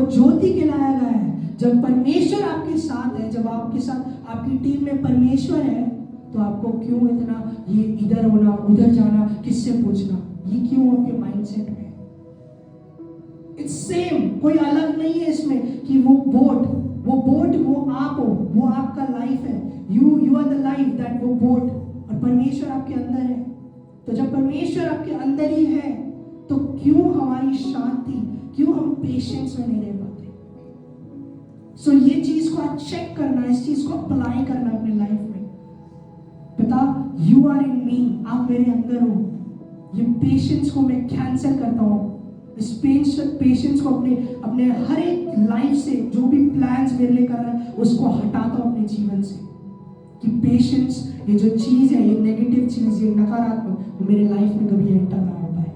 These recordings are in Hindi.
ज्योति कहलाया गया है। जब परमेश्वर आपके साथ है, जब आपके साथ आपकी टीम में परमेश्वर है, तो आपको क्यों इतना ये इधर होना उधर जाना, किससे पूछना, ये क्यों आपके माइंडसेट में? इट्स सेम, कोई अलग नहीं है इसमें कि वो बोट वो आप हो, वो आपका लाइफ है। You are the life that वो बोट, और परमेश्वर आपके अंदर है। तो जब परमेश्वर आपके अंदर ही है, तो क्यों हमारी शांति, क्यों हम पेशेंस में नहीं रह पाते? सो ये चीज को आज चेक करना, इस चीज को अप्लाई करना अपने लाइफ में। पिता, यू आर इन मी, आप मेरे अंदर हो। ये पेशेंस को मैं कैंसिल करता हूँ। इस पेशेंस को अपने हर एक लाइफ से, जो भी प्लान्स मेरे लिए कर रहा है, उसको हटाता हूँ अपने जीवन से। कि पेशेंस, ये जो चीज है, ये नेगेटिव चीज, ये नकारात्मक, वो मेरे लाइफ में कभी एंटर ना हो पाए।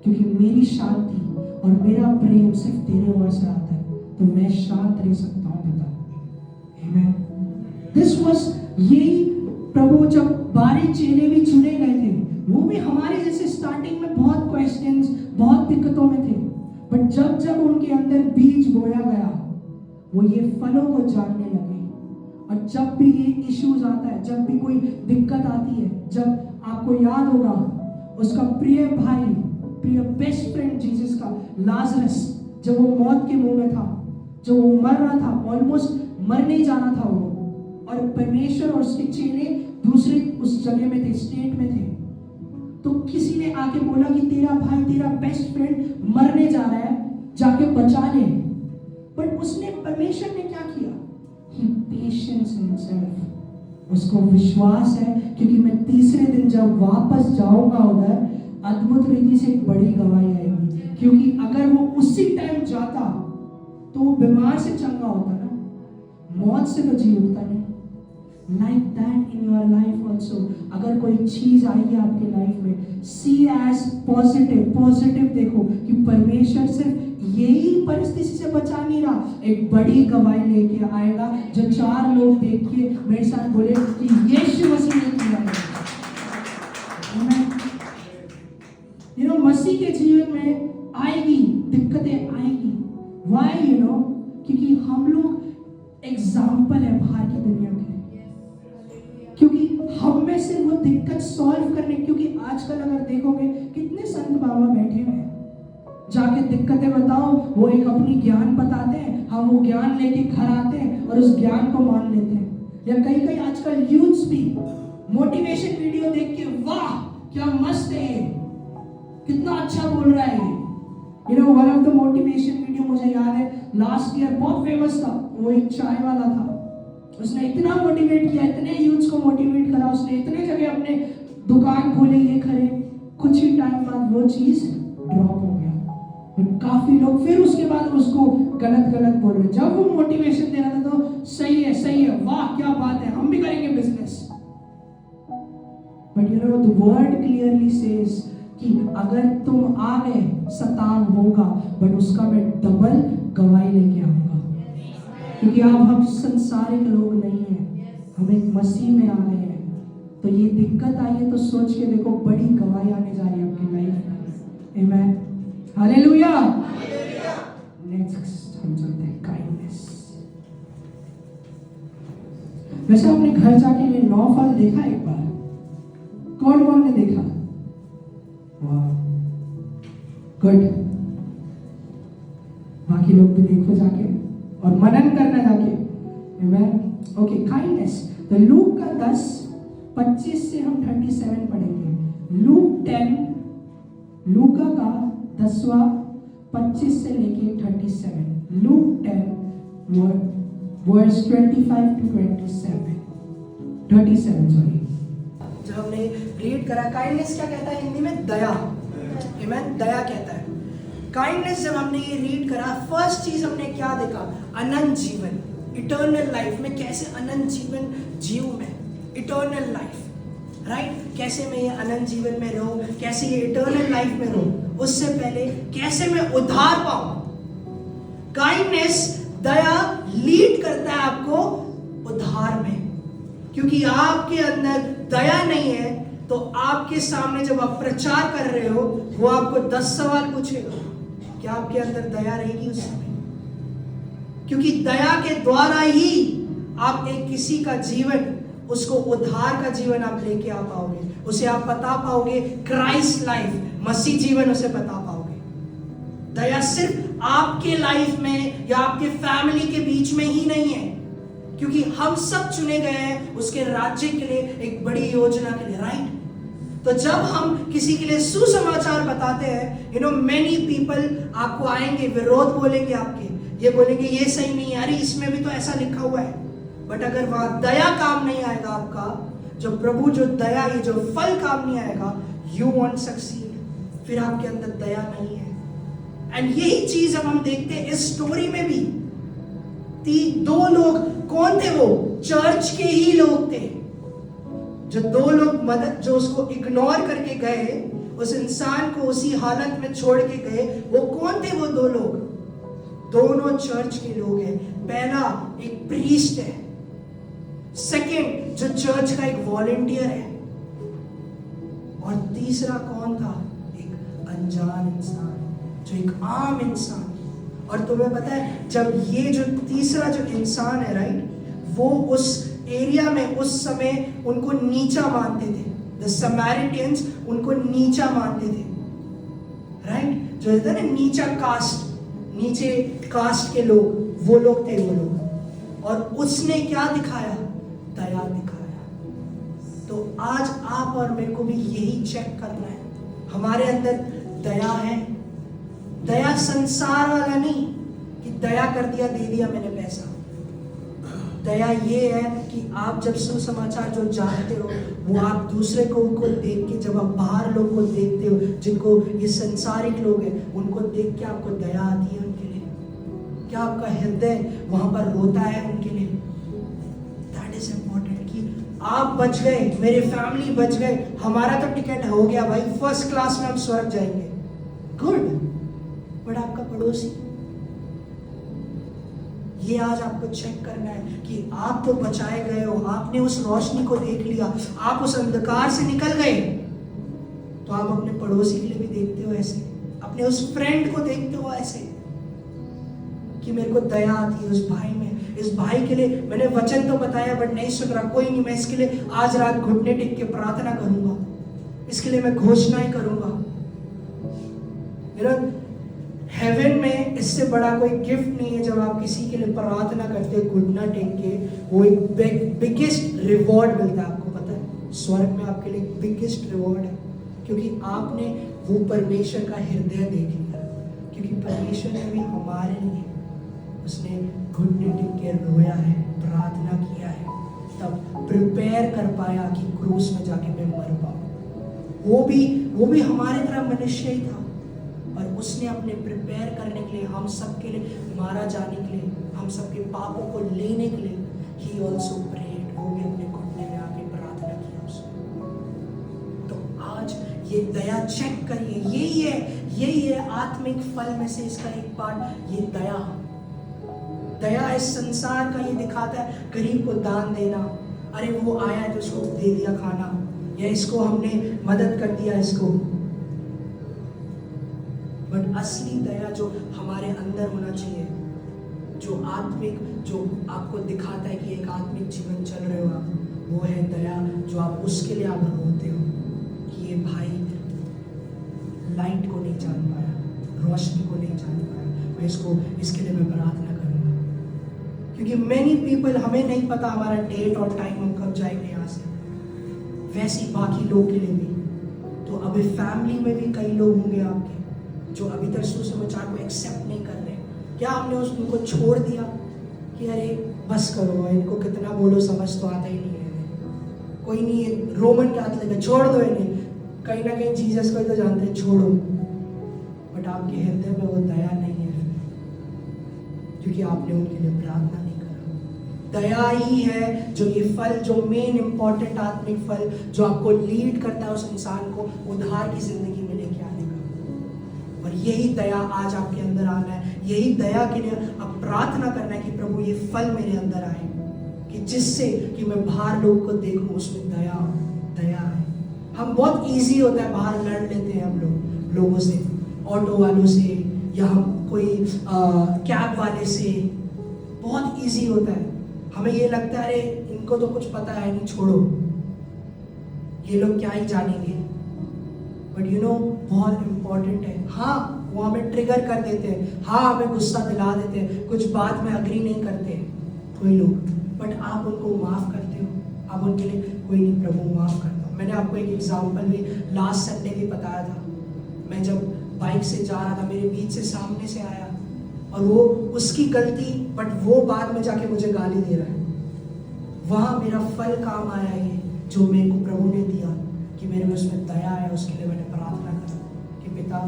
क्योंकि मेरी शांति और मेरा प्रेम सिर्फ तेरे ओर से आता है, तो मैं शांत रह सकता हूँ पिता। आमेन। दिस वाज, यही प्रभु, जब 12 चेले भी चुने गए थे, वो भी हमारे जैसे स्टार्टिंग में बहुत क्वेश्चंस, बहुत दिक्कतों में थे, बट जब जब उनके अंदर बीज बोया गया, वो ये फलों को जानने लगे। और जब भी ये इश्यूज आता है, जब भी कोई दिक्कत आती है, जब आपको याद होगा उसका प्रिय भाई, प्रिय बेस्ट फ्रेंड जीसस का लाजरस, जब वो मौत के मुंह में था, जो वो मर रहा था, ऑलमोस्ट मरने जाना था वो, और परमेश्वर और उसके चेले दूसरे उस जगह में थे, स्टेट में थे, तो किसी ने आके बोला कि तेरा भाई, तेरा बेस्ट फ्रेंड मरने जा रहा है, जाके बचा ले। बट उसने, परमेश्वर ने क्या किया? He patience himself, उसको विश्वास है, क्योंकि मैं तीसरे दिन जब वापस जाऊंगा उधर, अद्भुत रीति से एक बड़ी गवाही आएगी। क्योंकि अगर वो उसी टाइम जाता, तो वो बीमार से चंगा होता ना, मौत से तो जी उठता नहीं। Like that in your life also, अगर कोई चीज आएगी आपके लाइफ में, see as positive देखो कि परमेश्वर सिर्फ यही परिस्थिति से बचा नहीं रहा, एक बड़ी गवाही लेके आएगा, जो 4 लोग देख के मेरे साथ बोले कि यीशु मसीह ने किया है। You know, मसीह के जीवन में आएगी, दिक्कतें आएगी। Why? You know, क्योंकि हम लोग एग्जाम्पल है बाहर की दुनिया के, क्योंकि हम में से वो दिक्कत सॉल्व करने, क्योंकि आजकल अगर देखोगे कितने संत बाबा बैठे हुए हैं, जाके दिक्कतें बताओ, वो एक अपनी ज्ञान बताते हैं, हम वो ज्ञान लेके घर आते हैं और उस ज्ञान को मान लेते हैं। या कई आजकल यूथ्स भी मोटिवेशन वीडियो देख के, वाह क्या मस्त है ये, कितना अच्छा बोल रहा है ये। You know, one of the motivation video मुझे याद है, लास्ट ईयर बहुत फेमस था, वो एक चाय वाला था, उसने इतना मोटिवेट किया, इतने यूथ्स को मोटिवेट करा, उसने इतने जगह अपने दुकान खोले, ये करे, कुछ ही टाइम बाद वो चीज ड्रॉप हो गया। काफी लोग फिर उसके बाद उसको गलत बोल रहे। जब वो मोटिवेशन दे रहा था तो सही है, वाह क्या बात है, हम भी करेंगे business. But you know, the word clearly says कि अगर तुम आ गए, सताव होगा, बट उसका मैं डबल गवाही लेके आऊंगा। क्योंकि अब हम संसारिक लोग नहीं हैं, हम एक मसीह में आ गए हैं। तो ये दिक्कत आई है, तो सोच के देखो, बड़ी गवाही आने जा रही है आपकी लाइफ में। आमेन, हालेलुया। नेक्स्ट हम चलते हैं काइंडनेस। वैसे आपने घर जाके ये 9 फल देखा एक बार? कौन ने देखा? वाह, गुड। बाकी लोग भी देखो जाके और मनन करना जाके। आमेन। Okay, kindness. तो लूक का 10:25 से हम 37 पढ़ेंगे। लूका का 10वां 25 से लेके 37। Luke 10 verse 25 to 37 sorry. जब हमने रीड करा, काइंडनेस क्या कहता है हिंदी में? दया। आमेन, दया कहता है। काइंडनेस जब हमने ये रीड करा, फर्स्ट चीज हमने क्या देखा? अनंत जीवन, इटर्नल लाइफ में कैसे अनंत जीवन जीव में, इटर्नल लाइफ, राइट? कैसे मैं ये अनंत जीवन में रहूं, कैसे ये इटर्नल लाइफ में रहूं, उससे पहले कैसे मैं उद्धार पाऊं। काइंडनेस, दया लीड करता है आपको उद्धार में, क्योंकि आपके अंदर दया नहीं है तो आपके सामने जब आप प्रचार कर रहे हो, वो आपको 10 सवाल पूछेगा क्या आपके अंदर दया रहेगी उस समय? क्योंकि दया के द्वारा ही आप एक किसी का जीवन, उसको उद्धार का जीवन आप लेके आ पाओगे, उसे आप बता पाओगे क्राइस्ट लाइफ, मसीह जीवन उसे बता पाओगे। दया सिर्फ आपके लाइफ में या आपके फैमिली के बीच में ही नहीं है, क्योंकि हम सब चुने गए हैं उसके राज्य के लिए, एक बड़ी योजना के लिए, राइट? तो जब हम किसी के लिए सुसमाचार बताते हैं, मेनी पीपल आपको आएंगे, विरोध बोलेंगे आपके, ये बोलेंगे ये सही नहीं है, अरे इसमें भी तो ऐसा लिखा हुआ है। बट अगर वहां दया काम नहीं आएगा आपका, जो प्रभु जो दया, ये जो फल काम नहीं आएगा, यू वॉन्ट सक्सीड, फिर आपके अंदर दया नहीं है। एंड यही चीज अब हम देखते हैं इस स्टोरी में भी। दो लोग कौन थे? वो चर्च के ही लोग थे। जो दो लोग मदद, जो उसको इग्नोर करके गए, उस इंसान को उसी हालत में छोड़ के गए, वो कौन थे? वो दो लोग, दोनों चर्च के लोग हैं। पहला एक प्रीस्ट है, सेकंड जो चर्च का एक वॉलंटियर है, और तीसरा कौन था? एक अनजान इंसान, जो एक आम इंसान। और तुम्हें पता है, जब ये जो तीसरा जो इंसान है, राइट, वो उस एरिया में उस समय उनको नीचा मानते थे, द समैरिटियंस उनको नीचा मानते थे, राइट? जो होता है ना नीचा कास्ट, नीचे कास्ट के लोग, वो लोग थे वो लोग। और उसने क्या दिखाया? दया दिखाया। तो आज आप और मेरे को भी यही चेक करना है, हमारे अंदर दया है। दया संसार वाला नहीं कि दया कर दिया, दे दिया मैंने पैसा। दया ये है कि आप जब सुसमाचार जो जानते हो, वो आप दूसरे को उनको देख के, जब आप बाहर लोग को देखते हो, जिनको ये संसारिक लोग हैं, उनको देख के आपको दया आती है उनके लिए। क्या आपका हृदय वहां पर रोता है उनके लिए? दैट इज इम्पोर्टेंट कि आप बच गए, मेरे फैमिली बच गए, हमारा तो टिकट हो गया भाई, फर्स्ट क्लास में हम स्वर्ग जाएंगे, गुड। बट आपका पड़ोसी, ये आज आपको चेक करना है कि आप तो बचाए गए हो, आपने उस रोशनी को देख लिया, आप उस अंधकार से निकल गए, तो आप अपने पड़ोसी के लिए भी देखते हो ऐसे, अपने उस फ्रेंड को देखते हो ऐसे कि मेरे को दया आती है उस भाई में, इस भाई के लिए मैंने वचन तो बताया बट नहीं सुन रहा, कोई नहीं, मैं इसके लिए आज रात घुटने टेक के प्रार्थना करूंगा, इसके लिए मैं घोषणाएं करूंगा। हेवन में इससे बड़ा कोई गिफ्ट नहीं है जब आप किसी के लिए प्रार्थना करते हो घुटना टेक के, वो एक बिगेस्ट रिवॉर्ड मिलता है। आपको पता है स्वर्ग में आपके लिए बिगेस्ट रिवॉर्ड है, क्योंकि आपने वो परमेश्वर का हृदय देख लिया, क्योंकि परमेश्वर ने भी हमारे लिए उसने घुटने टेक के रोया है, प्रार्थना किया है, तब प्रिपेयर कर पाया कि क्रूस में जाके मैं मर पाऊं। वो भी हमारे तरह मनुष्य ही था, और उसने अपने प्रिपेयर करने के लिए, हम सबके लिए मारा जाने के लिए, हम सबके पापों को लेने के लिए, ही ऑल्सो प्रेड, वो भी अपने घुटने में आके प्रार्थना किया उसने। तो आज ये दया चेक करिए, यही है आत्मिक फल में से इसका एक पार्ट, ये दया इस संसार का ये दिखाता है, गरीब को दान देना, अरे वो आया है तो उसको दे दिया खाना, या इसको हमने मदद कर दिया इसको। बट असली दया जो हमारे अंदर होना चाहिए, जो आत्मिक, जो आपको दिखाता है कि एक आत्मिक जीवन चल रहे हो आप, वो है दया जो आप उसके लिए आप रोते हो कि ये भाई लाइट को नहीं जान पाया, रोशनी को नहीं जान पाया, मैं इसके लिए मैं प्रार्थना करूंगा। क्योंकि मेनी पीपल, हमें नहीं पता हमारा डेट और टाइम हम कब जाएंगे यहाँ से, वैसे ही बाकी लोग के लिए भी। तो अभी फैमिली में भी कई लोग होंगे आपके जो अभी तक सुसमाचार को एक्सेप्ट नहीं कर रहे। क्या हमने उनको छोड़ दिया कि अरे बस करो, इनको कितना बोलो समझ तो आता ही नहीं है, कोई नहीं, ये रोमन के हाथ लगे, छोड़ दो इन्हें, कहीं ना कहीं जीसस को ही तो जानते हैं, छोड़ो। बट आपके हृदय में वो दया नहीं है, क्योंकि आपने उनके लिए प्रार्थना नहीं करा। दया ही है जो ये फल, जो मेन इंपॉर्टेंट आत्मिक फल, जो आपको लीड करता है उस इंसान को उद्धार की जिंदगी में लेके आने का। और यही दया आज आपके अंदर आना है, यही दया के लिए अब प्रार्थना करना है कि प्रभु ये फल मेरे अंदर आए, कि जिससे कि मैं बाहर लोग को देखूं, उसमें दया आए। हम बहुत इजी होता है, बाहर लड़ लेते हैं हम लोगों से, ऑटो वालों से, या हम कोई कैब वाले से, बहुत इजी होता है। हमें ये लगता है अरे इनको तो कुछ पता है नहीं, छोड़ो, ये लोग क्या ही जानेंगे। बट यू नो बहुत इम्पोर्टेंट है। हाँ, वो हमें ट्रिगर कर देते हैं, हाँ हमें गुस्सा दिला देते हैं, कुछ बात में अग्री नहीं करते कोई लोग, बट आप उनको माफ करते हो, आप उनके लिए कोई नहीं, प्रभु माफ करता हूँ। मैंने आपको एक एग्जाम्पल भी लास्ट संडे भी बताया था। मैं जब बाइक से जा रहा था, मेरे बीच से सामने से आया और वो उसकी गलती, बट वो बाद में जाके मुझे गाली दे रहा है। वहाँ मेरा फल काम आया ये जो मेरे को प्रभु ने दिया, कि मेरे में उसमें दया है। उसके लिए मैंने प्रार्थना करा कि पिता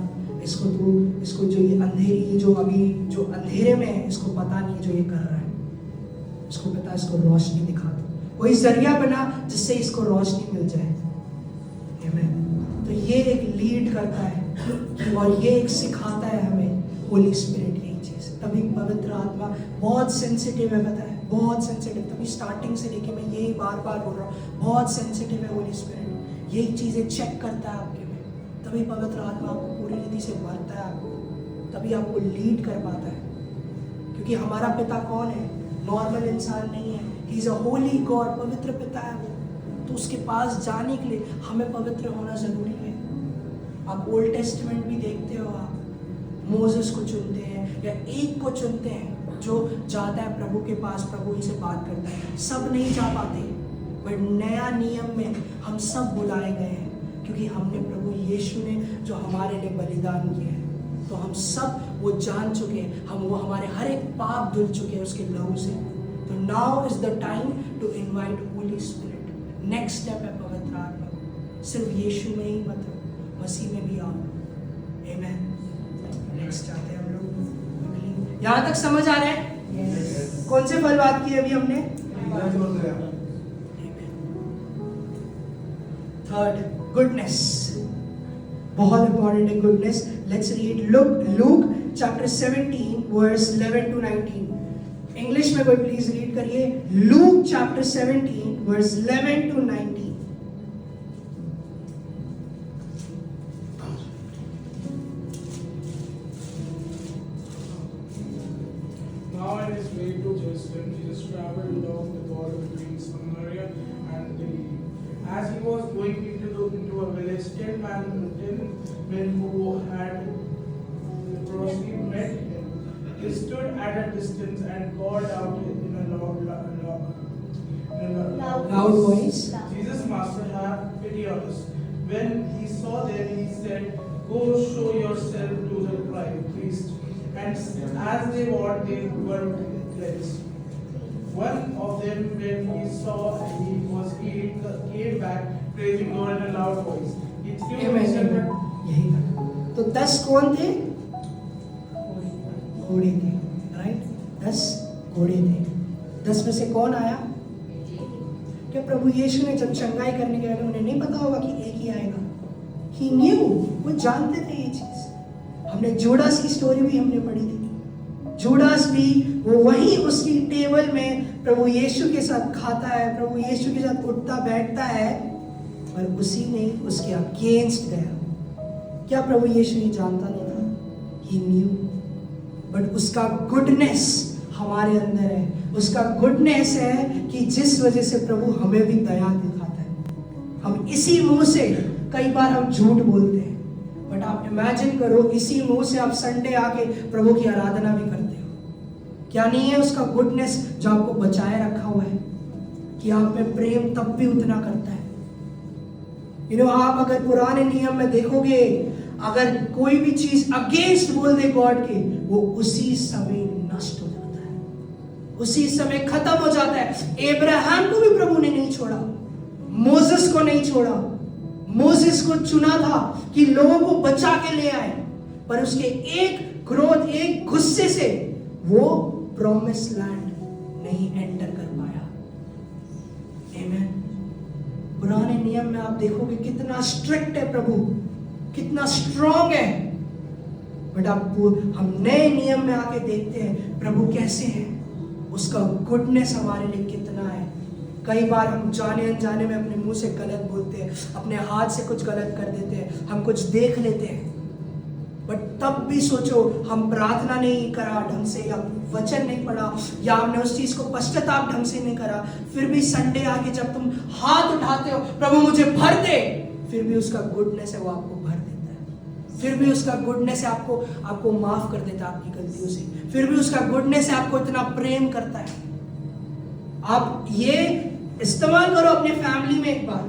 इसको जो ये अंधेरी, जो अभी जो अंधेरे में है, इसको पता नहीं जो ये कर रहा है, इसको पिता इसको रोशनी दिखा दो, कोई जरिया बना जिससे इसको रोशनी मिल जाए। आमीन। तो ये एक लीड करता है और ये एक सिखाता है हमें होली स्पिरिट यही चीज। तभी पवित्र आत्मा बहुत सेंसिटिव है, पता है, बहुत सेंसिटिव। तभी स्टार्टिंग से लेके मैं यही बार बार बोल रहा हूँ, बहुत सेंसिटिव है होली स्पिरिट, यही चीजें चेक करता है आपके में। तभी पवित्र आत्मा आपको पूरी रीति से भरता है, आपको तभी आपको लीड कर पाता है। क्योंकि हमारा पिता कौन है? नॉर्मल इंसान नहीं है, he is a Holi God, पवित्र पिता है वो। तो उसके पास जाने के लिए हमें पवित्र होना जरूरी है। आप ओल्ड टेस्टमेंट भी देखते हो, आप मोसेस को चुनते हैं या एक को चुनते हैं जो जाता है प्रभु के पास, प्रभु ही से बात करता है। सब नहीं जा पाते, बट नया नियम में हम सब बुलाए गए हैं, क्योंकि हमने प्रभु यीशु ने जो हमारे लिए बलिदान किया है, तो हम सब वो जान चुके हैं, हम वो हमारे हर एक पाप धुल चुके हैं उसके लहू से। तो now is the time to invite holy spirit. Next step है पवित्र आत्मा। सिर्फ यीशु में ही मत रहो, मसीह में भी आओ। आमीन। नेक्स्ट चाहते हैं हम लोग। यहाँ तक समझ आ रहा है? yes. कौन से फल बात की अभी हमने? Third, goodness. बहुत इंपॉर्टेंट है goodness. Let's read Luke chapter 17 verse 11 to 19। English में कोई प्लीज रीड करिए। Luke chapter 17 verse 11 to 19। Now on his way to Jerusalem, Jesus traveled along the border between Samaria and Galilee. As he was going into a village, 10 men who had leprosy met him. They stood at a distance and called out in a Loud voice. Jesus, Master, have pity on us. When he saw them, he said, "Go show yourself to the priest." And as they walked, they were cleansed. One of them, when he saw he was healed, came back praising God in a loud voice. He threw himself. यही था। तो 10 कौन थे? घोड़े थे, राइट? 10 घोड़े थे। 10 में से कौन आया? क्या प्रभु यीशु ने जब चंगाई करने के बाद उन्हें नहीं पता होगा कि एक ही आएगा? He knew, वो जानते थे ये चीज। हमने जूडास की स्टोरी भी हमने पढ़ी थी। जूडास भी वो वही उसकी टेबल में प्रभु यीशु के साथ खाता है, प्रभु यीशु के साथ उठता बैठता है, पर उसी ने उसके अगेंस्ट गया। क्या प्रभु यीशु ये जानता नहीं था? He knew, बट उसका गुडनेस हमारे अंदर है। उसका गुडनेस है कि जिस वजह से प्रभु हमें भी दया दिखाता है। हम इसी मुंह से कई बार हम झूठ बोलते हैं, बट आप इमेजिन करो इसी मुंह से आप संडे आके प्रभु की आराधना भी करते हो। क्या नहीं है उसका गुडनेस जो आपको बचाए रखा हुआ है, कि आप में प्रेम तब भी उतना करता है। आप अगर पुराने नियम में देखोगे, अगर कोई भी चीज अगेंस्ट बोल दे गॉड के, वो उसी समय नष्ट हो जाता है, उसी समय खत्म हो जाता है। अब्राहम को भी प्रभु ने नहीं छोड़ा, मोसेस को नहीं छोड़ा। मोसेस को चुना था कि लोगों को बचा के ले आए, पर उसके एक क्रोध, एक गुस्से से वो प्रॉमिस लैंड नहीं एंटर कर पाया। आमीन। पुराने नियम में आप देखोगे कितना स्ट्रिक्ट है प्रभु, कितना स्ट्रॉन्ग है, बट आप हम नए नियम में आके देखते हैं प्रभु कैसे है, उसका गुडनेस हमारे लिए कितना है। कई बार हम जाने अनजाने में अपने मुंह से गलत बोलते हैं, अपने हाथ से कुछ गलत कर देते हैं, हम कुछ देख लेते हैं, बट तब भी सोचो, हम प्रार्थना नहीं करा ढंग से, या वचन नहीं पढ़ा, या हमने उस चीज को पश्चाताप ढंग से नहीं करा, फिर भी संडे आके जब तुम हाथ उठाते हो, प्रभु मुझे भर दे, फिर भी उसका गुडनेस है वो आपको भर देता है। फिर भी उसका गुडनेस है आपको माफ कर देता है आपकी गलतियों से। फिर भी उसका गुडनेस है आपको इतना प्रेम करता है। आप ये इस्तेमाल करो अपने फैमिली में। एक बार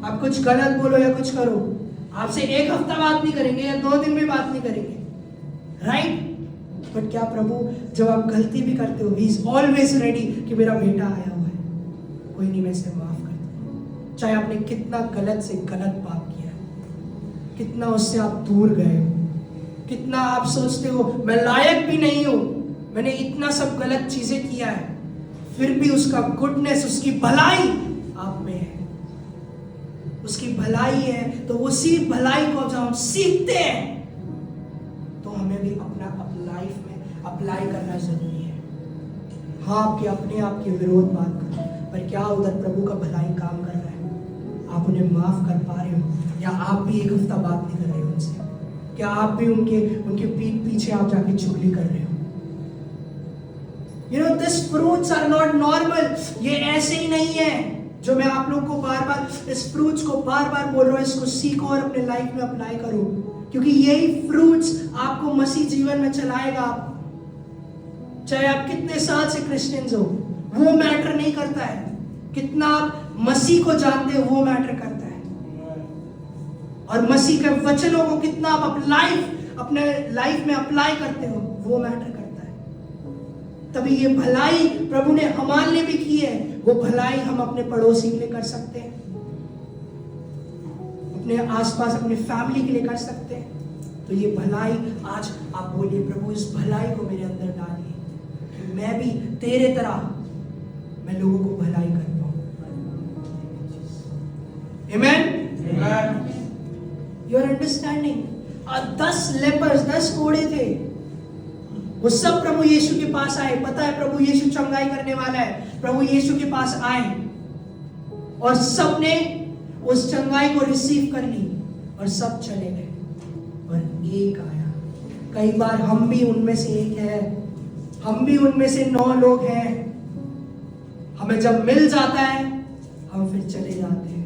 आप कुछ गलत बोलो या कुछ करो, आपसे एक हफ्ता बात नहीं करेंगे या 2 दिन में बात नहीं करेंगे, राइट? बट क्या प्रभु जब आप गलती भी करते हो, ही इज ऑलवेज रेडी कि मेरा बेटा आया हुआ है, कोई नहीं, मैं इसे माफ कर दूं। चाहे आपने कितना गलत से गलत पाप किया है, कितना उससे आप दूर गए हो, कितना आप सोचते हो मैं लायक भी नहीं हूं, मैंने इतना सब गलत चीजें किया है, फिर भी उसका गुडनेस, उसकी भलाई आप में है। उसकी भलाई है, तो उसी भलाई को जब हम सीखते हैं तो हमें भी अपना लाइफ में अप्लाई करना जरूरी है। हाँ, आपके अपने आप के विरोध बात करो, पर क्या उधर प्रभु का भलाई काम कर रहा है? आप उन्हें माफ कर पा रहे हो, या आप भी एक हफ्ता बात नहीं कर रहे हो उनसे? क्या आप भी उनके पीठ पीछे आप जाके चुगली कर रहे हो? You know, these fruits are not normal. ये ऐसे ही नहीं है जो मैं आप लोग को बार बार इस फ्रूट्स को बार बार बोल रहा हूँ। इसको सीखो और अपने लाइफ में अप्लाई करो, क्योंकि यही फ्रूट्स आपको मसीह जीवन में चलाएगा। चाहे आप कितने साल से क्रिश्चियंस हो, वो मैटर नहीं करता है। कितना आप मसीह को जानते हो वो मैटर करता है, और मसीह के वचनों को कितना आप अपने लाइफ में अप्लाई करते हो वो मैटर करता है। तभी ये भलाई प्रभु ने हमारे लिए भी की है, वो भलाई हम अपने पड़ोसी के लिए कर सकते हैं, अपने आसपास अपने फैमिली के लिए कर सकते हैं। तो ये भलाई आज आप बोलिए, प्रभु इस भलाई को मेरे अंदर डालिए कि मैं भी तेरे तरह मैं लोगों को भलाई कर पाऊं। Amen. You are understanding? 10 lepers, 10 कोढ़े थे, वो सब प्रभु यीशु के पास आए। पता है प्रभु यीशु चंगाई करने वाला है, प्रभु यीशु के पास आए और सब ने उस चंगाई को रिसीव कर ली और सब चले गए, और एक आया। कई बार हम भी उनमें से एक है, हम भी उनमें से 9 लोग हैं। हमें जब मिल जाता है हम फिर चले जाते हैं।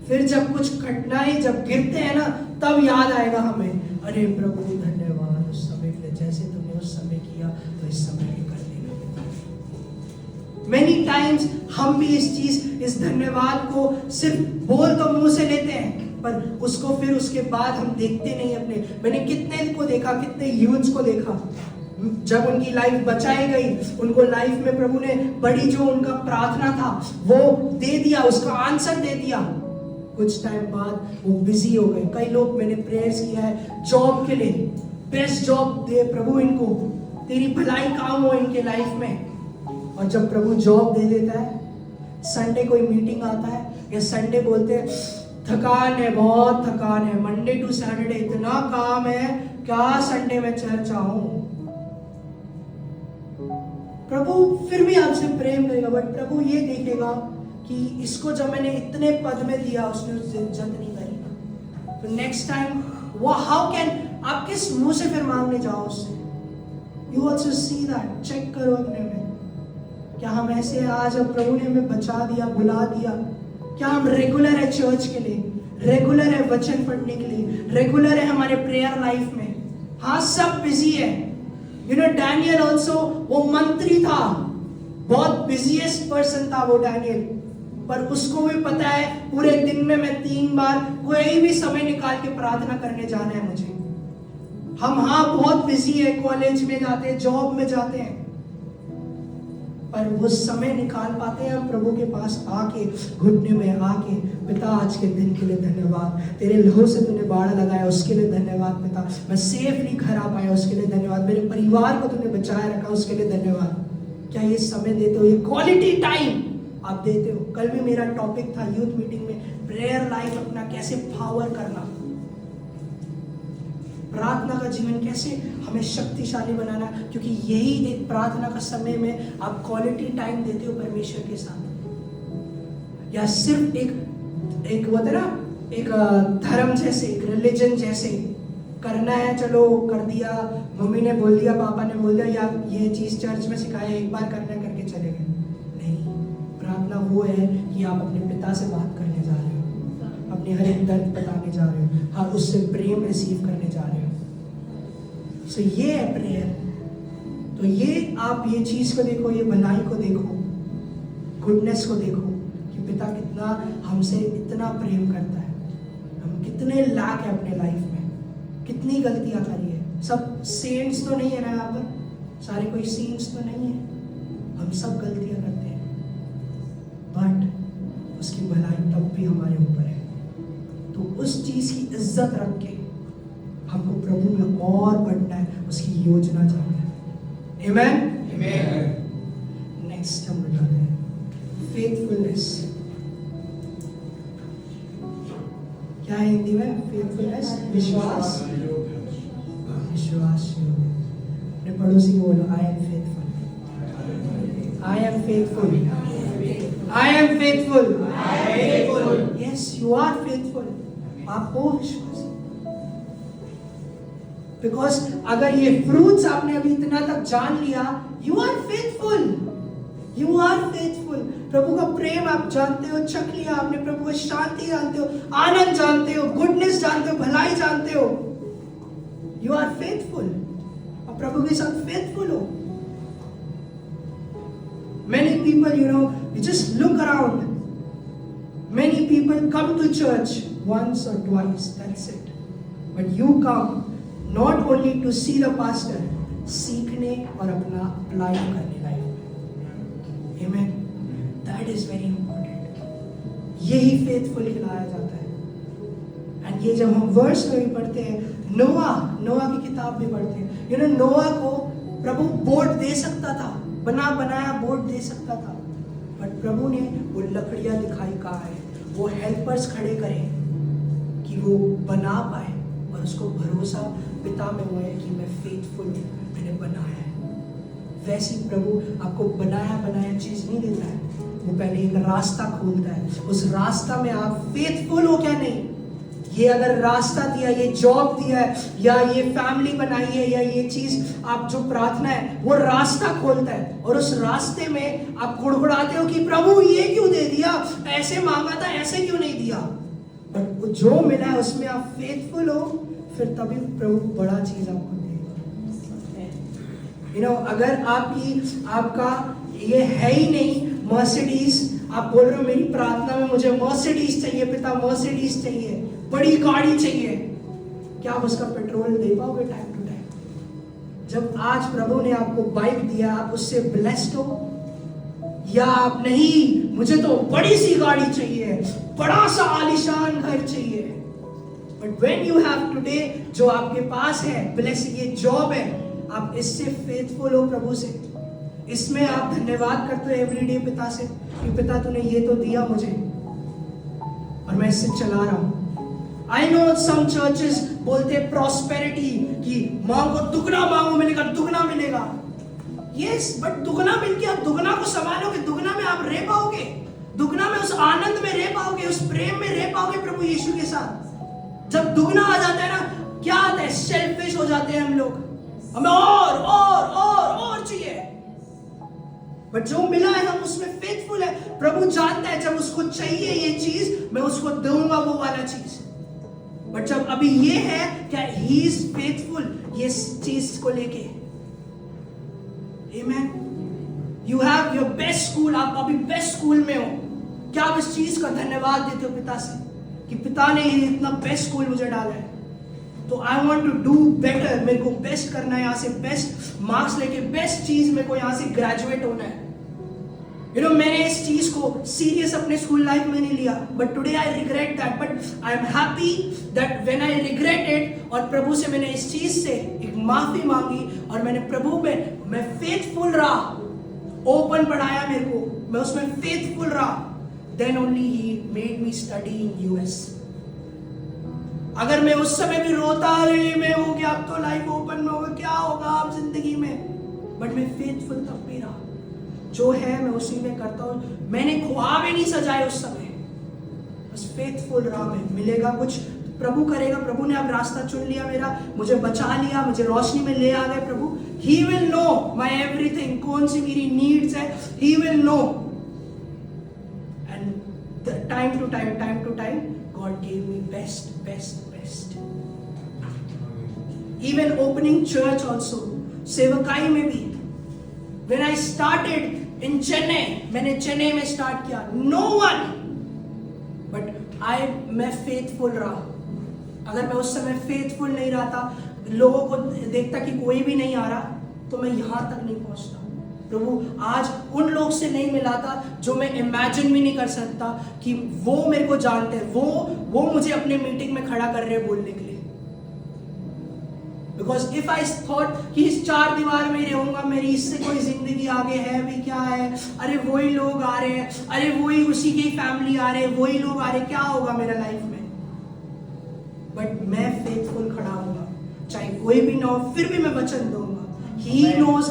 फिर जब कुछ घटनाएं जब गिरते हैं ना, तब याद आएगा हमें, अरे प्रभु धन्यवाद उस समय के लिए, जैसे तुमने उस समय किया तो इस समय भी कर देना। मेनी टाइम्स हम भी इस धन्यवाद को सिर्फ बोल तो मुंह से लेते हैं, पर उसको फिर उसके बाद हम देखते नहीं अपने। मैंने कितने को देखा, कितने यूथ्स को देखा, जब उनकी लाइफ बचाई गई, उनको लाइफ में प्रभु ने बड़ी जो उनका प्रार्थना था वो दे दिया, उसका आंसर दे दिया। कुछ टाइम बाद वो बिजी हो गए। कई लोग मैंने प्रेयर्स किया है जॉब के लिए, बेस्ट जॉब दे प्रभु इनको, तेरी भलाई काम हो इनके लाइफ में। और जब प्रभु जॉब दे देता है, संडे कोई मीटिंग आता है या संडे बोलते हैं थकान है, बहुत थकान है, मंडे टू सैटरडे इतना काम है, क्या संडे में चर्च आऊं। प्रभु फिर भी आपसे प्रेम करेगा, बट प्रभु ये देखेगा कि इसको जब मैंने इतने पद में दिया उसने उससे इज्जत नहीं करी, तो नेक्स्ट टाइम वो हाउ कैन, आप किस मुंह से फिर मांगने जाओ उससे। You also see that, check करो अपने में, क्या हम ऐसे आज अब प्रभु ने हमें बचा दिया, बुला दिया, क्या हम रेगुलर है चर्च के लिए, रेगुलर है वचन पढ़ने के लिए, रेगुलर है हमारे प्रेयर लाइफ में। हाँ, सब बिजी है। यू नो डैनियल ऑल्सो, वो मंत्री था, बहुत बिजीएस्ट पर्सन था वो डैनियल, पर उसको भी पता है पूरे दिन में मैं 3 बार कोई भी समय निकाल के प्रार्थना करने जाना है मुझे। हम हाँ बहुत बिजी है, कॉलेज में जाते हैं, जॉब में जाते हैं, पर वो समय निकाल पाते हैं हम प्रभु के पास आके, घुटने में आके, पिता आज के दिन के लिए धन्यवाद, तेरे लहू से तूने बाड़ा लगाया उसके लिए धन्यवाद पिता, मैं सेफली घर आ पाया उसके लिए धन्यवाद, मेरे परिवार को तूने बचाए रखा उसके लिए धन्यवाद। क्या ये समय देते हो, ये क्वालिटी टाइम आप देते हो? कल भी मेरा टॉपिक था यूथ मीटिंग में, प्रेयर लाइफ अपना कैसे पावर करना, प्रार्थना का जीवन कैसे हमें शक्तिशाली बनाना, क्योंकि यही एक प्रार्थना का समय में आप क्वालिटी टाइम देते हो परमेश्वर के साथ, या सिर्फ एक होता है ना, एक धर्म जैसे, एक रिलीजन जैसे, करना है, चलो कर दिया, मम्मी ने बोल दिया, पापा ने बोल दिया, या ये चीज़ चर्च में सिखाया, एक बार करना करके चले गए। नहीं, प्रार्थना वो है कि आप अपने पिता से बात करने जा रहे हो, अपने हर एक दर्द बताने जा रहे हो, हाँ उससे प्रेम रिसीव करने जा रहे हो। सो ये है प्रेयर। तो ये आप ये चीज़ को देखो, ये भलाई को देखो, गुडनेस को देखो कि पिता कितना हमसे इतना प्रेम करता है। हम कितने लाख है अपने लाइफ में, कितनी गलतियां करी है। सब सेंट्स तो नहीं है ना यहाँ पर, सारे कोई सेंट्स तो नहीं है, हम सब गलतियां करते हैं, बट उसकी भलाई तब भी हमारे ऊपर है। तो उस चीज की इज्जत रख के हमको प्रभु में और बढ़ना है, उसकी योजना जानना है। आमेन। नेक्स्ट हम बताते हैं फेथफुलनेस। क्या है हिंदी में फेथफुलनेस? विश्वास। विश्वास अपने पड़ोसी को बोलो, I am faithful, I am faithful, I am faithful. Yes, you are faithful. आप हो विश्वास। बिकॉज अगर ये फ्रूट्स आपने अभी इतना तक जान लिया, you are faithful, you are faithful. प्रभु का प्रेम आप जानते हो, चख लिया आपने, प्रभु का शांति जानते हो, आनंद जानते हो, गुडनेस जानते हो, भलाई जानते हो, यू आर फेथफुल। और प्रभु के साथ फेथफुल हो। Many people, you know, you just look around. Many people come to church once or twice, that's it. But you come not only to see the pastor, सीखने और अपना अप्लाई करने लाइफ में। Amen. That is very important. यही फेथफुल कहलाया जाता है। एंड ये जब हम वर्स में भी पढ़ते हैं, नोआ की किताब भी पढ़ते हैं, यू नो नोआ को प्रभु बोट दे सकता था, बनाया बोट दे सकता था, बट प्रभु ने वो लकड़ियां दिखाई कहा है, वो हेल्पर्स खड़े करें कि वो बना पाए, और उसको भरोसा पिता में हुआ है कि मैं फेथफुल हूँ, मैंने बनाया है। वैसे ही प्रभु आपको बनाया चीज नहीं देता है, वो पहले एक रास्ता खोलता है, उस रास्ता में आप फेथफुल हो क्या नहीं। ये अगर रास्ता दिया, ये जॉब दिया है, या ये फैमिली बनाई है, या ये चीज आप जो प्रार्थना है, वो रास्ता खोलता है, और उस रास्ते में आप गुड़गुड़ाते हो कि प्रभु ये क्यों दे दिया, ऐसे मांगा था, ऐसे क्यों नहीं दिया। बट जो मिला है उसमें आप फेथफुल हो, फिर तभी प्रभु बड़ा चीज आपको देगा। यू नो, अगर आपका ये है ही नहीं मर्सिडीज, आप बोल रहे हो मेरी प्रार्थना में मुझे मर्सिडीज चाहिए पिता, मर्सिडीज चाहिए, बड़ी गाड़ी चाहिए, क्या आप उसका पेट्रोल दे पाओगे टाइम टू टाइम? जब आज प्रभु ने आपको बाइक दिया, आप उससे ब्लेस्ड हो, या आप नहीं, मुझे तो बड़ी सी गाड़ी चाहिए, बड़ा सा आलीशान घर चाहिए। But when you have today, जो आपके पास है, ब्लेस, ये जॉब है, आप इससे फेथफुल हो प्रभु से, इसमें आप धन्यवाद करते हो एवरीडे पिता से कि पिता तूने ये तो दिया मुझे और मैं इससे चला रहा हूं। I know some churches बोलते हैं प्रॉस्पेरिटी कि मांगो दुगना, मांगो मिलेगा, दुगना मिलेगा। Yes, बट दुगना मिलके आप दुगना को संभालोगे, दुगना में आप रह पाओगे, दुगना में उस आनंद में रह पाओगे, उस प्रेम में रह पाओगे प्रभु यीशु के साथ। जब दुगना आ जाता है ना, क्या आता है? सेल्फिश हो जाते हैं हम लोग, हमें और चाहिए। बट जो मिला है हम उसमें फेथफुल है। प्रभु जानता है जब उसको चाहिए ये चीज, मैं उसको दूंगा वो वाला चीज। बट जब अभी ये है, क्या ही इज फेथफुल ये चीज को लेके। Amen. You have your best school, आप अभी बेस्ट स्कूल में हो, क्या आप इस चीज का धन्यवाद देते हो पिता से कि पिता ने ये इतना बेस्ट स्कूल मुझे डाला है, तो I want to do better, मेरे को बेस्ट करना है, यहाँ से बेस्ट मार्क्स लेके बेस्ट चीज मेरे को यहाँ से ग्रेजुएट होना है। यू नो, मैंने इस चीज को सीरियस अपने स्कूल लाइफ में नहीं लिया, but today I regret that, but I am happy that when I regret it, और प्रभु से मैंने इस चीज से एक माफी मांगी, और मैंने प्रभु में मैं फेथफुल रहा, ओपन पढ़ाया मेरे को, मैं उसमें फेथफुल रहा, then only he made me study in US. अगर मैं उस समय भी रोता, अरे मैं हो गया, अब तो लाइफ ओपन में होगा, क्या होगा अब जिंदगी में, बट मैं फेथफुल तब भी रहा, जो है मैं उसी में करता हूं। मैंने ख्वाब ही नहीं सजाए उस समय, बस फेथफुल रहा मैं। मिलेगा कुछ प्रभु करेगा, प्रभु ने अब रास्ता चुन लिया मेरा, मुझे बचा लिया, मुझे रोशनी में ले आ गए प्रभु। He will know my everything, कौन सी मेरी नीड्स है, He will know. And the time to time, God gave me best. Even opening church also, सेवकाई में भी, when I started in Chennai, मैंने चेन्नई में स्टार्ट किया, no one, but मैं फेथफुल रहा। अगर मैं उस समय फेथफुल नहीं रहा था, लोगों को देखता कि कोई भी नहीं आ रहा, तो मैं यहाँ तक नहीं पहुँचता। प्रभु आज उन लोग से नहीं मिला था जो मैं इमेजिन भी नहीं कर सकता कि वो मेरे को जानते हैं, वो मुझे अपने मीटिंग में खड़ा कर रहे हैं बोलने के लिए। बिकॉज इफ आई थॉट कि इस चार दीवार में रहूंगा, मेरी इससे कोई जिंदगी आगे है भी क्या है, अरे वही लोग आ रहे हैं, अरे वही उसी की फैमिली आ रहे हैं, वही लोग आ रहे हैं, क्या होगा मेरा लाइफ में। बट मैं फेथफुल खड़ा होऊंगा, चाहे कोई भी ना हो, फिर भी मैं वचन दूंगा। He knows,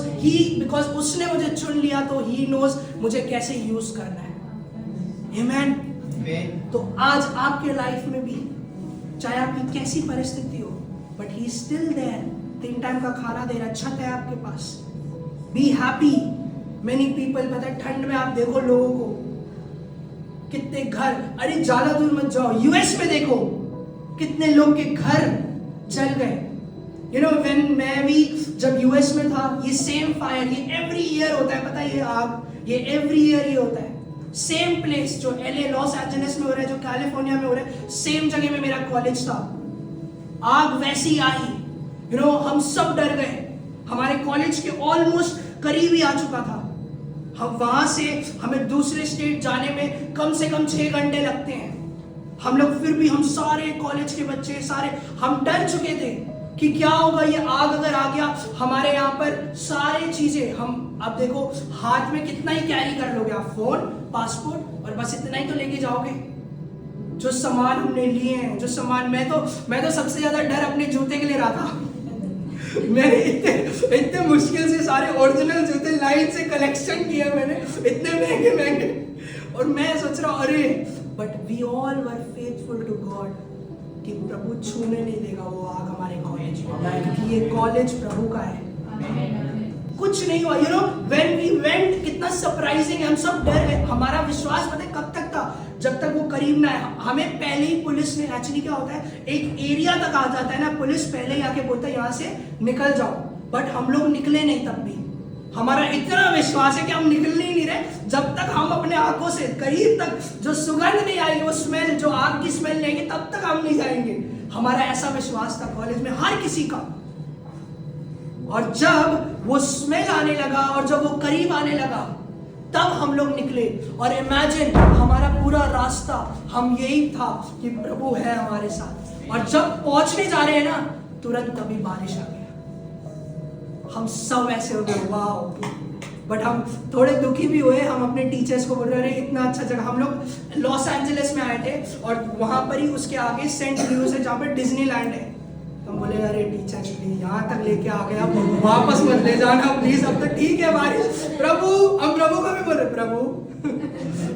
because उसने मुझे चुन लिया, तो He knows मुझे कैसे यूज करना है। Amen? तो आज आपके लाइफ में भी, चाहे आपकी कैसी परिस्थिति हो, but He is still there, 3 time का खाना दे रहा, छत है आपके पास। Be happy. Many people, पता है ठंड में आप देखो लोगों को, कितने घर, अरे ज्यादा दूर मत जाओ, यूएस में देखो कितने लोग के घर जल गए। You know, when मैं भी जब यूएस में था, ये सेम फायर, ये एवरी ईयर होता है, पता है ये आग, ये एवरी ईयर ही होता है। सेम प्लेस जो एलए लॉस एंजलिस में हो रहा है, जो कैलिफोर्निया में हो रहा है, सेम जगह में मेरा कॉलेज था, आग वैसी आई। You know, हम सब डर गए, हमारे कॉलेज के ऑलमोस्ट करीब ही आ चुका था। हम वहां से हमें दूसरे स्टेट जाने में कम से कम 6 घंटे लगते हैं। हम लोग फिर भी, हम सारे कॉलेज के बच्चे सारे, हम डर चुके थे कि क्या होगा, ये आग अगर आ गया हमारे यहाँ पर, सारे चीजें हम, अब देखो हाथ में कितना ही कैरी कर लोगे आप, फोन, पासपोर्ट, और बस इतना ही तो लेके जाओगे। जो सामान हमने लिए हैं, जो सामान, मैं तो सबसे ज्यादा डर अपने जूते के लिए रहा था। मैंने इतने मुश्किल से सारे ओरिजिनल जूते लाइन से कलेक्शन किया मैंने, इतने महंगे, और मैं सोच रहा हूँ अरे, but we all were faithful to God कि प्रभु छूने नहीं देगा वो आग हमारे कॉलेज में, क्योंकि ये कॉलेज प्रभु का है। कुछ नहीं हुआ। You know, when we went, कितना सरप्राइजिंग है, हम सब डर गए। हमारा विश्वास पता है कब तक था, जब तक वो करीब ना आए। हमें पहले ही पुलिस ने, एक्चुअली क्या होता है, एक एरिया तक आ जाता है ना, पुलिस पहले ही आके बोलता है यहाँ से निकल जाओ, बट हम लोग निकले नहीं। तब भी हमारा इतना विश्वास है कि हम निकल ही नहीं रहे जब तक हम अपने आंखों से करीब तक जो सुगंध नहीं आएगी, वो स्मेल, जो आग की स्मेल लेंगे, तब तक हम नहीं जाएंगे। हमारा ऐसा विश्वास था कॉलेज में हर किसी का। और जब वो स्मेल आने लगा और जब वो करीब आने लगा, तब हम लोग निकले। और इमेजिन, हमारा पूरा रास्ता हम यही था कि प्रभु है हमारे साथ। और जब पहुंचने जा रहे हैं ना, तुरंत कभी बारिश आ गया। हम सब ऐसे हो गए वाओ। बट हम थोड़े दुखी भी हुए। हम अपने टीचर्स को बोल रहे हैं इतना अच्छा जगह, हम लोग लॉस एंजलिस में आए थे और वहां पर ही उसके आगे सेंट लुइस है जहाँ पर डिज्नीलैंड है। हम बोले अरे टीचर प्लीज यहाँ तक लेके आ गए, अब वापस मत ले जाना प्लीज, अब तो ठीक है बारिश। प्रभु, हम प्रभु को भी बोल रहे प्रभु।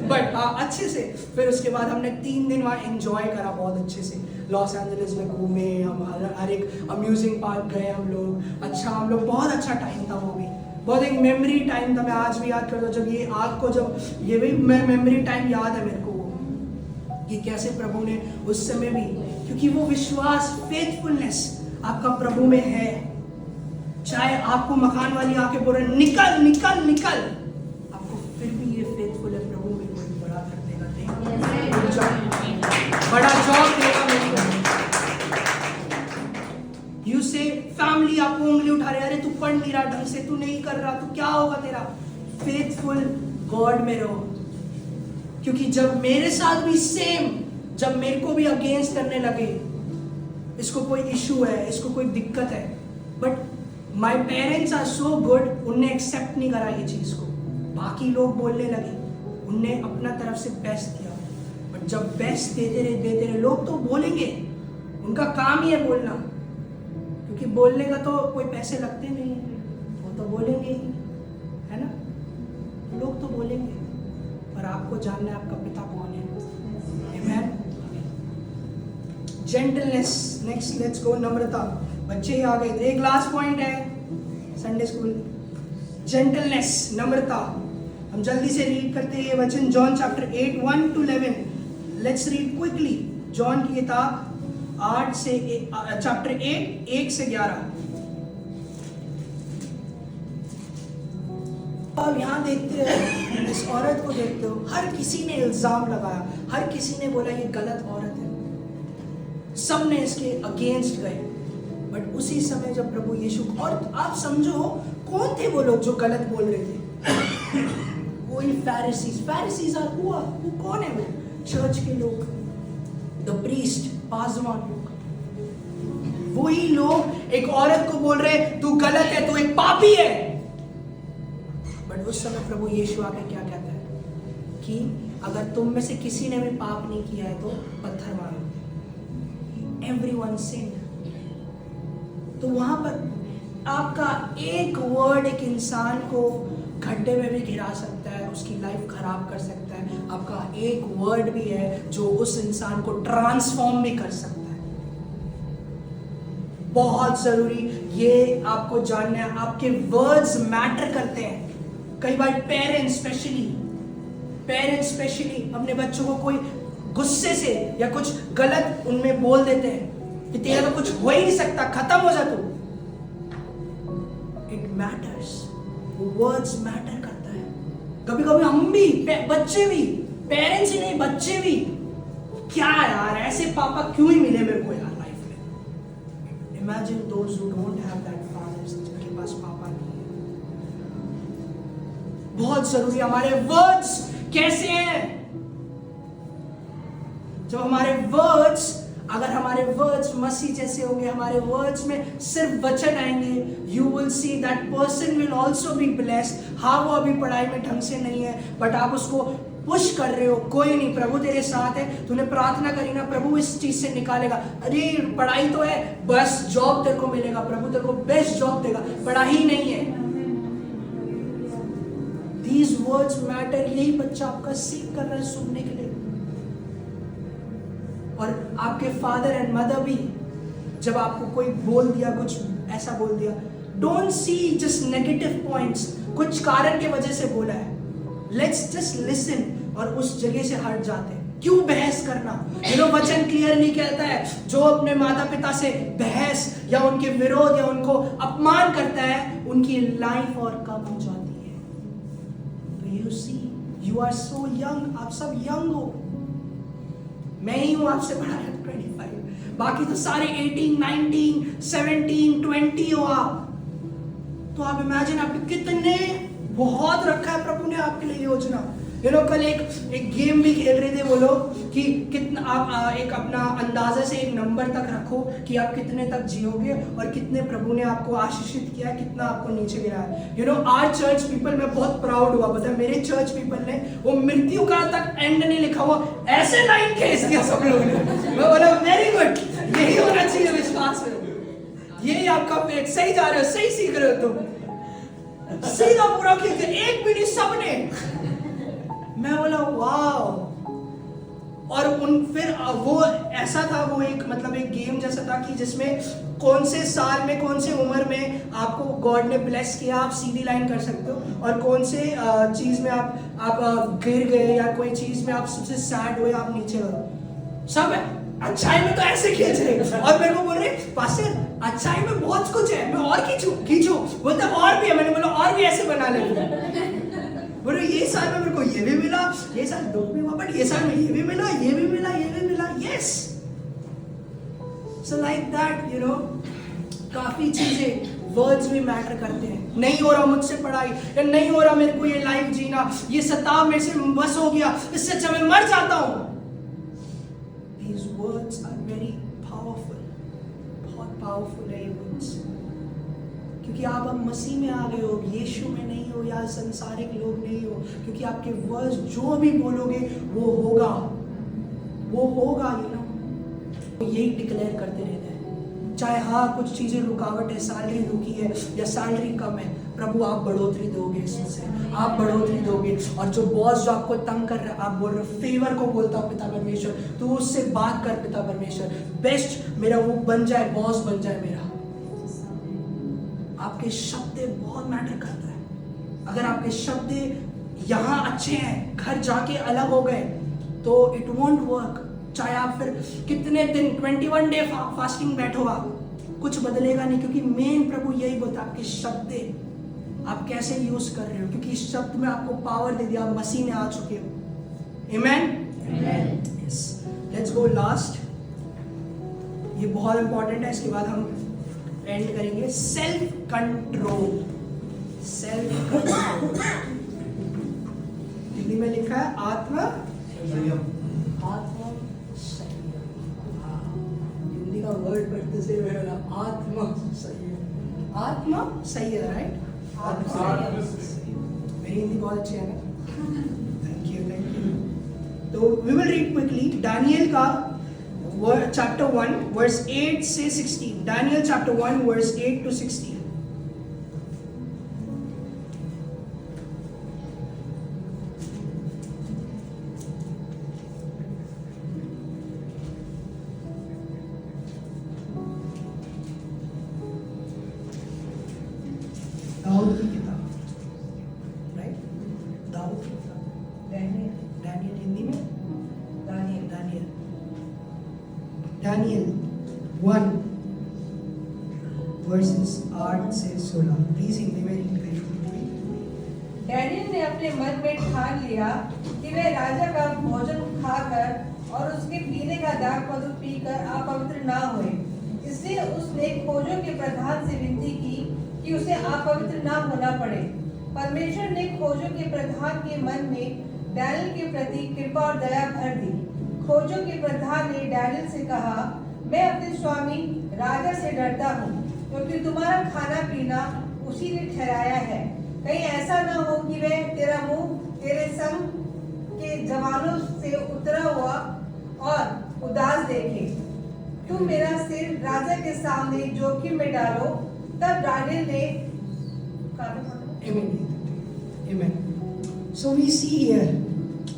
बट हाँ, अच्छे से। फिर उसके बाद हमने 3 दिन वहाँ एंजॉय करा बहुत अच्छे से। लॉस एंजलिस में घूमे, हम हर एक अम्यूजिंग पार्क गए हम लोग। अच्छा, हम लोग बहुत अच्छा टाइम था, वो भी बहुत एक मेमोरी टाइम था। मैं आज भी याद करता हूँ जब ये आग को, जब ये भी मेमोरी टाइम याद है मेरे को कि कैसे प्रभु ने उस समय भी, क्योंकि वो विश्वास, फेथफुलनेस आपका प्रभु में है। चाहे आपको मकान वाली आके बोल रहे निकल निकल निकल, आपको फिर भी ये फेथफुल है, प्रभु मेरे को बड़ा कर देगा, बड़ा जॉब देगा मेरे को। यू से फैमिली आपको उंगली उठा रहे, अरे तू पढ़ नहीं रहा ढंग से, तू नहीं कर रहा, तो क्या होगा तेरा। फेथफुल गॉड में रहो, क्योंकि जब मेरे साथ भी सेम, जब मेरे को भी अगेंस्ट करने लगे, इसको कोई इशू है, इसको कोई दिक्कत है, but my parents are so good, उनने एक्सेप्ट नहीं करा ये चीज को। बाकी लोग बोलने लगे, उनने अपना तरफ से बेस्ट दिया। बट जब बेस्ट देते रहे, लोग तो बोलेंगे, उनका काम ही है बोलना, क्योंकि बोलने का तो कोई पैसे लगते नहीं है, वो तो बोलेंगे ही, है ना। लोग तो बोलेंगे, पर आपको जानना है आपका पिता कौन है। आमेन। जेंटलनेस, नेक्स्ट लेट्स गो, नम्रता। बच्चे ही आ गए थे, एक लास्ट पॉइंट है संडे स्कूल, जेंटलनेस, नम्रता। हम जल्दी से रीड करते हैं ये वचन, John chapter 8 1 to 11। Let's read quickly. John की किताब 8 से चैप्टर 8 1 से 11। अब यहाँ देखते हो, इस औरत को देखते हो, हर किसी ने इल्जाम लगाया, हर किसी ने बोला ये गलत औरत है, सब ने इसके अगेंस्ट गए। बट उसी समय जब प्रभु यीशु, और आप समझो कौन थे वो लोग जो गलत बोल रहे थे? वही फैरिसीज आर हुआ, वो कौन है? वो चर्च के लोग, द प्रीस्ट, पासवान लोग। वही लोग एक औरत को बोल रहे तू गलत है, तू एक पापी है। बट उस समय प्रभु यीशु आके क्या कहता है कि अगर तुम में से किसी ने भी पाप नहीं किया है तो पत्थर मारो। Everyone sinned. तो वहां पर आपका एक वर्ड एक इंसान को गड्ढे में भी गिरा सकता है, उसकी लाइफ खराब कर सकता है। आपका एक वर्ड भी है जो उस इंसान को ट्रांसफॉर्म भी कर सकता है। बहुत जरूरी ये आपको जानना है, आपके वर्ड्स मैटर करते हैं। कई बार पेरेंट्स स्पेशली अपने बच्चों को कोई गुस्से से या कुछ गलत उनमें बोल देते हैं कि तेरा तो कुछ हो ही नहीं सकता, खत्म हो जा तू। इट मैटर्स, वर्ड्स मैटर करता है। कभी कभी हम भी, बच्चे भी, पेरेंट्स ही नहीं बच्चे भी, क्या यार ऐसे पापा क्यों ही मिले मेरे को यार लाइफ में। Imagine those who don't have that fathers, जिनके पास पापा नहीं है। बहुत जरूरी हमारे वर्ड्स कैसे हैं। जब हमारे वर्ड्स, अगर हमारे वर्ड्स मसीह जैसे होंगे, हमारे वर्ड्स में सिर्फ वचन आएंगे, you will see that person will also be blessed. हाँ वो अभी पढ़ाई में ढंग से नहीं है, बट आप उसको पुश कर रहे हो, कोई नहीं, प्रभु तेरे साथ है, तूने प्रार्थना करी ना, प्रभु इस चीज से निकालेगा। अरे पढ़ाई तो है, बस जॉब तेरे को मिलेगा, प्रभु तेरे को बेस्ट जॉब देगा, पढ़ाई नहीं है। These words matter। यही बच्चा आपका सीख कर रहा है सुनने के लिए। और आपके फादर एंड मदर भी, जब आपको कोई बोल दिया, कुछ ऐसा बोल दिया, don't see just negative points, कुछ कारण के वजह से बोला है, लेट्स जस्ट लिसन और उस जगह से हट जाते हैं। क्यों बहस करना? वचन क्लियरली कहता है, जो अपने माता पिता से बहस या उनके विरोध या उनको अपमान करता है, उनकी लाइफ और कम हो जाती है। तो you see, you are so young, आप सब यंग हो। मैं ही हूं आपसे बड़ा 25, बाकी तो सारे 18, 19, 17, 20 हो आप। तो आप इमेजिन आपके कितने, बहुत रखा है प्रभु ने आपके लिए योजना। कल एक गेम भी खेल रहे थे वो लोग कि कितना आप एक अपना अंदाजा से एक नंबर तक रखो कि आप कितने तक जियोगे और कितने प्रभु ने आपको आशीषित किया, कितना आपको नीचे गिरा है। आर चर्च पीपल, मैं बहुत प्राउड हुआ, पता है मेरे चर्च पीपल ने वो मृत्यु का तक एंड नहीं लिखा हुआ, ऐसे लाइन खींच दिया सब लोग ने। मैं बोला वेरी गुड, यही होना चाहिए विश्वास में, यही आपका पेट, सही जा रहे हो, सही सीख रहे हो तुम, सीधा पूरा खींच दिया, एक भी नहीं, सबने। मैं बोला वाव। और फिर वो ऐसा था, वो एक मतलब एक गेम जैसा था कि जिसमें कौन से साल में, कौन से उम्र में आपको गॉड ने ब्लेस किया, आप सीधी लाइन कर सकते हो, और कौन से चीज में आप गिर गए या कोई चीज में आप सबसे सैड हुए, आप नीचे हो। सब है अच्छाई में तो ऐसे खींच रहे, और मेरे को बोल रहे पास्टर अच्छाई में बहुत कुछ है, मैं और खींचू बोलता और भी है। मैंने बोला और भी ऐसे बना ले। बोलो ये साल में मेरे को ये भी मिला, ये साल दुख में हुआ, बट ये साल में ये भी मिला, ये भी मिला, ये भी मिला। यस, सो लाइक दैट काफी चीजें, वर्ड्स भी मैटर करते हैं। नहीं हो रहा मुझसे पढ़ाई, या नहीं हो रहा मेरे को ये लाइफ जीना, ये सताव मेरे से बस हो गया, इससे अच्छा मैं मर जाता हूं। These words are very powerful, बहुत पावरफुल है ये वर्ड्स, क्योंकि आप अब मसीह में आ गए हो, यीशु में नहीं हो, या संसारिक लोग नहीं हो, क्योंकि आपके वर्ड्स जो भी बोलोगे वो होगा, यही डिक्लेयर करते रहते हैं। चाहे हाँ कुछ चीजें रुकावट है, सैलरी रुकी है या सैलरी कम है, प्रभु आप बढ़ोतरी दोगे इसमें से, आप बढ़ोतरी दोगे। और जो बॉस जो आपको तंग कर रहा है, आप बोल रहे हो फेवर को बोलता हूँ पिता परमेश्वर, तू उससे बात कर पिता परमेश्वर, बेस्ट मेरा वो बन जाए, बॉस बन जाए मेरा। आपके शब्द बहुत मैटर करता है। अगर आपके शब्द यहाँ अच्छे हैं, घर जाके अलग हो गए तो इट वोंट वर्क। चाहे आप फिर कितने दिन 21 डे फास्टिंग बैठो, आप कुछ बदलेगा नहीं, क्योंकि मेन प्रभु यही बोलता है आपके शब्द आप कैसे यूज कर रहे हो, क्योंकि इस शब्द में आपको पावर दे दिया, आप मसीह में आ चुके हो। आमेन। यस, लेट्स गो लास्ट, ये बहुत इंपॉर्टेंट है, इसके बाद हम एंड करेंगे। Self control. Self control Hindi में लिखा है आत्म संयम। आत्म संयम, हिंदी का वर्ड पढ़ते से मेरा आत्म संयम। आत्म संयम, राइट? मेरी हिंदी बहुत अच्छी है ना? Thank you. तो we will read quickly Daniel का chapter 1 verse 8 से 16। Daniel chapter 1 verse 8 to 16। Dawood की किताब, राइट? दाऊद की किताब, दानियल हिंदी में दानियल 1 verses 8 से 16। प्लीज हिंदी में रीड करिए। डैनियल ने अपने मन में ठान लिया कि वह राजा का भोजन खाकर और उसके पीने का दाख मधु पीकर अपवित्र ना होए। इसलिए उसने खोजों के प्रधान से विनती की कि उसे अपवित्र ना होना पड़े। परमेश्वर ने खोजों के प्रधान के मन में डैनियल के प्रति कृपा और दया भर दी। खोजों के प्रधान ने डैनियल से कहा, मैं अपने स्वामी राजा से डरता हूँ, क्योंकि तुम्हारा खाना पीना उसी ने ठहराया है। कहीं ऐसा न हो कि वह तेरा मुंह तेरे संग के जवानों से उतरा हुआ और उदास देखे। तुम मेरा सिर राजा के सामने जोखिम में डालो। तब डैनियल ने Amen. So we see here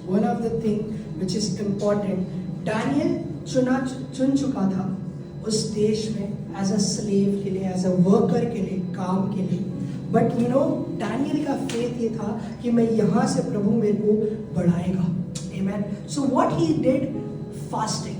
one of the thing which is important. Daniel चुन चुका था उस देश में एज अ स्लेव के लिए, एज अ वर्कर के लिए, काम के लिए। बट यू नो डैनियल का फेथ ये था कि मैं यहाँ से प्रभु मेरे को बढ़ाएगा। Amen. So what he did, fasting.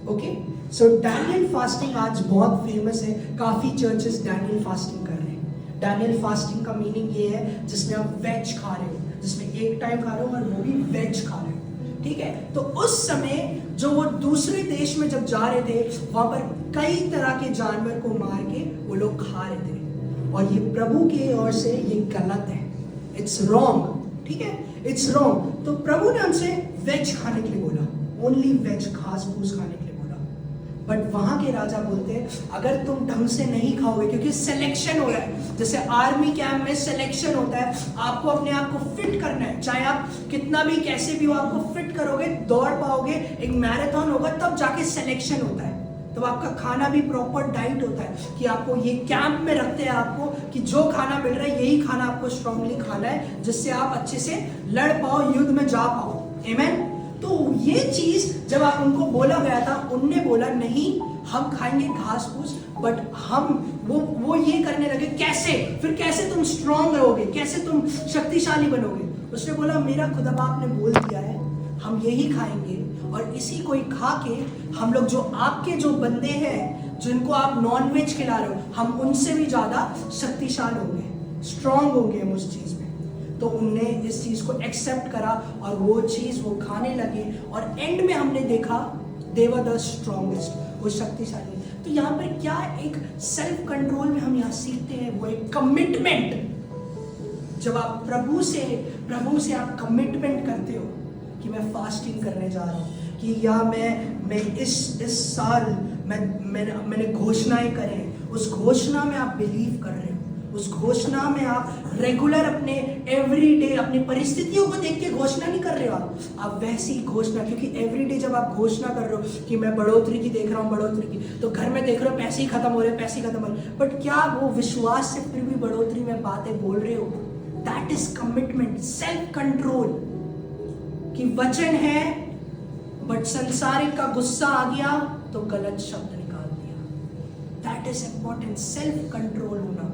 Okay. So Daniel fasting आज बहुत फेमस है, काफी चर्चेस डैनियल फास्टिंग कर रहे हैं। डैनियल फास्टिंग का मीनिंग ये है जिसमें आप वेज खा रहे हो, जिसमें एक टाइम खा रहे हो और वो भी वेज खा रहे हो, ठीक है? तो उस समय जो वो दूसरे देश में जब जा रहे थे, वहां पर कई तरह के जानवर को मार के वो लोग खा रहे थे, और ये प्रभु की ओर से ये गलत है, इट्स रॉन्ग, ठीक है? It's wrong. तो प्रभु ने उनसे वेज खाने के लिए बोला, ओनली वेज, घास फूस खाने के लिए बोला। बट वहां के राजा बोलते हैं अगर तुम ढंग से नहीं खाओगे, क्योंकि सिलेक्शन हो रहा है, जैसे आर्मी कैंप में सिलेक्शन होता है, आपको अपने आप को फिट करना है, चाहे आप कितना भी कैसे भी हो, आपको फिट करोगे, दौड़ पाओगे, एक मैराथन होगा, तब जाके सिलेक्शन होता है। तब आपका खाना भी प्रॉपर डाइट होता है कि आपको ये कैंप में रखते हैं आपको कि जो खाना मिल रहा है यही खाना आपको स्ट्रांगली खाना है, जिससे आप अच्छे से लड़ पाओ, युद्ध में जा पाओ। आमेन। तो ये चीज जब आप उनको बोला गया था, उनने बोला नहीं हम खाएंगे घास फूस, बट हम वो ये करने लगे। कैसे? फिर कैसे तुम स्ट्रांग रहोगे, कैसे तुम शक्तिशाली बनोगे? उसने बोला मेरा खुदा बाप ने बोल दिया है हम यही खाएंगे, और इसी को ही खा के हम लोग जो आपके जो बंदे हैं जिनको आप नॉन वेज खिला रहे हो, हम उनसे भी ज्यादा शक्तिशाली होंगे, स्ट्रांग होंगे हम उस चीज में। तो उनने इस चीज को एक्सेप्ट करा और वो चीज वो खाने लगे, और एंड में हमने देखा दे वर द स्ट्रॉन्गेस्ट, वो शक्तिशाली। तो यहाँ पर क्या एक सेल्फ कंट्रोल में हम यहाँ सीखते हैं, वो एक कमिटमेंट। जब आप प्रभु से आप कमिटमेंट करते हो कि मैं फास्टिंग करने जा रहा हूँ, कि या मैं इस साल मैंने घोषणाएं करें, उस घोषणा में आप बिलीव कर रहे हो, उस घोषणा में आप रेगुलर अपने एवरीडे अपनी परिस्थितियों को देख के घोषणा नहीं कर रहे हो आप वैसी घोषणा, क्योंकि एवरीडे जब आप घोषणा कर रहे हो कि मैं बढ़ोतरी की देख रहा हूँ, बढ़ोतरी की, तो घर में देख रहे हो पैसे ही खत्म हो रहे, पैसे ही खत्म हो रहे, बट क्या वो विश्वास से फिर भी बढ़ोतरी में बातें बोल रहे हो? That is commitment, self control. कि वचन है बट संसारिक का गुस्सा आ गया तो गलत शब्द निकाल दिया। That is important, self control होना।